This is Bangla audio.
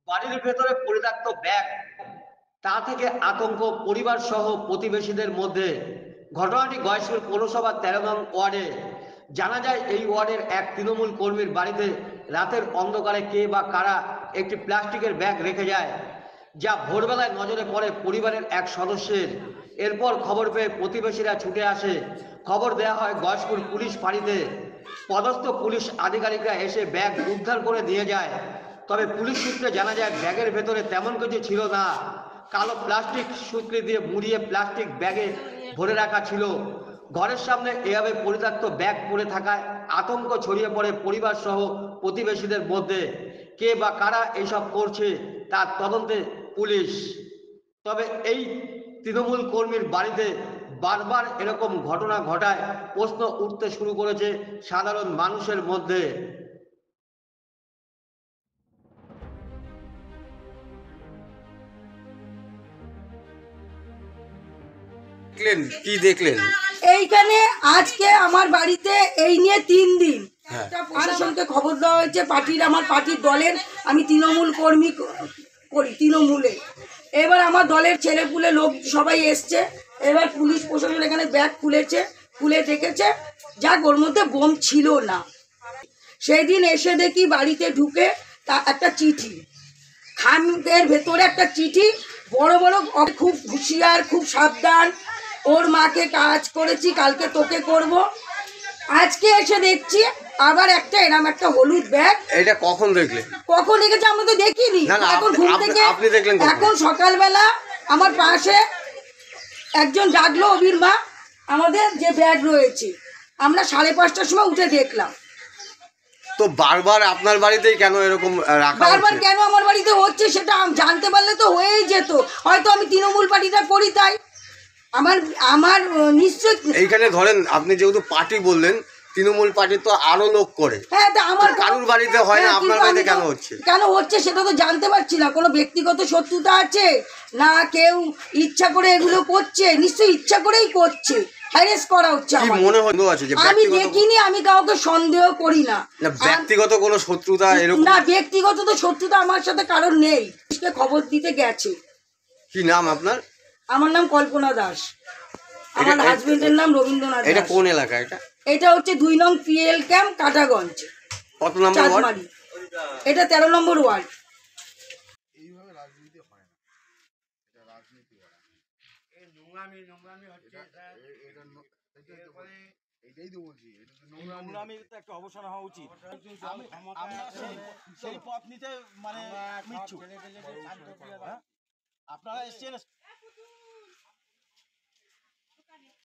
বাড়ির ভেতরে পরিত্যক্ত ব্যাগ, তা থেকে আতঙ্ক পরিবার সহ প্রতিবেশীদের মধ্যে। ঘটনাটি গয়েশপুর পৌরসভা 13 নং ওয়ার্ডে। জানা যায় এই ওয়ার্ডের এক তৃণমূল কর্মীর বাড়িতে রাতের অন্ধকারে কে বা কারা একটি প্লাস্টিকের ব্যাগ রেখে যায়, যা ভোরবেলায় নজরে পড়ে পরিবারের এক সদস্যের। এরপর খবর পেয়ে প্রতিবেশীরা ছুটে আসে। খবর দেওয়া হয় গয়েশপুর পুলিশ ফাঁড়িতে। পদস্থ পুলিশ আধিকারিকরা এসে ব্যাগ উদ্ধার করে নিয়ে যায়। তবে পুলিশ সূত্রে জানা যায় ব্যাগের ভেতরে তেমন কিছু ছিল না। কালো প্লাস্টিক সুতলি দিয়ে মুড়িয়ে প্লাস্টিক ব্যাগে ভরে রাখা ছিল। ঘরের সামনে এভাবে পরিত্যক্ত ব্যাগ পড়ে থাকায় আতঙ্ক ছড়িয়ে পড়ে পরিবার সহ প্রতিবেশীদের মধ্যে। কে বা কারা এইসব করছে তার তদন্তে পুলিশ। তবে এই তৃণমূল কর্মীর বাড়িতে বারবার এরকম ঘটনা ঘটায় প্রশ্ন উঠতে শুরু করেছে সাধারণ মানুষের মধ্যে। দেখলেন কি দেখলেন? এইখানে আজকে আমার বাড়িতে এই নিয়ে 3 দিন হ্যাঁ। প্রশাসনকে খবর দেওয়া হয়েছে। আমার পার্টির দলের আমি তৃণমূল কর্মী করি, তৃণমূলে। এবার আমার দলের ছেলেপুলে লোক সবাই এসছে। এবার পুলিশ প্রশাসন এখানে ব্যাগ খুলে দেখেছে, যাক ওর মধ্যে বোম ছিল না। সেই দিন এসে দেখি বাড়িতে ঢুকে তা একটা চিঠি, খামের ভেতরে একটা চিঠি, বড় বড়, খুব হুঁশিয়ার, খুব সাবধান, ওর মাকে কাজ করেছি, কালকে তোকে করব। আজকে এসে দেখছি আবার একটা এরম একটা হলুদ ব্যাগ। এটা কখন দেখলেন? কখন দেখেছি আমরা তো দেখিনি। না, না, এখন ঘুম থেকে আপনি দেখলেন কখন? এখন সকালবেলা আমার পাশে একজন ডাকলো, অবির মা, আমাদের যে ব্যাগ রয়েছে। আমরা 5:30টার সময় উঠে দেখলাম। তো বারবার আপনার বাড়িতেই কেন এরকম রাখা বারবার হচ্ছে? কেন আমার বাড়িতে হচ্ছে সেটা জানতে পারলে তো হয়েই যেত। হয়তো আমি তৃণমূল পার্টিটা করি তাই। আমার আমার নিশ্চয় এইখানে ধরেন আপনি যেহেতু পার্টি বললেন, তৃণমূল পার্টি তো আরো লোক করে। হ্যাঁ, তা আমার কারুর বাড়িতে হয় না, হ্যাঁ, আপনার কিন্তু বাড়িতে আমি কেন তো- হচ্ছে? কেন হচ্ছে সেটা তো জানতে পারছি না। কোনো ব্যক্তিগত শত্রুতা আছে না, কেউ ইচ্ছা করে এগুলো করছে? নিশ্চয়ই ইচ্ছা করেই করছে, হ্যারেস করা হচ্ছে কি আমাকে। মনে হলো আছে যে আমি ব্যক্তিগত দেখিনি, আমি কাউকে সন্দেহ করি না। না, ব্যক্তিগত কোনো শত্রুতা এরকম? না, ব্যক্তিগত তো শত্রুতা আমার সাথে কারণ নেই। পুলিশকে খবর দিতে গেছে। কি নাম আপনার? আমার নাম কল্পনা দাস। আমার হাজবেন্ডের নাম রবীন্দ্রনাথ এটা দাস। কোন এলাকা এটা? এটা হচ্ছে 2 নং পিএল ক্যাম্প, কাটাগঞ্জ, কত নম্বর ওয়ার্ড? চাঁদমারি। এটা 13 নম্বর ওয়ার্ড। এইভাবে রাজনীতি হয় না, এটা রাজনীতি হয় না। এই নোংরামি হচ্ছে এটাই তো বলছি, এটা তো নোংরামি। তো একটা অবসান হওয়া উচিত। আমরা সেই পথ নিতে মানে ইচ্ছুক। হ্যাঁ? আপনারা এসছেন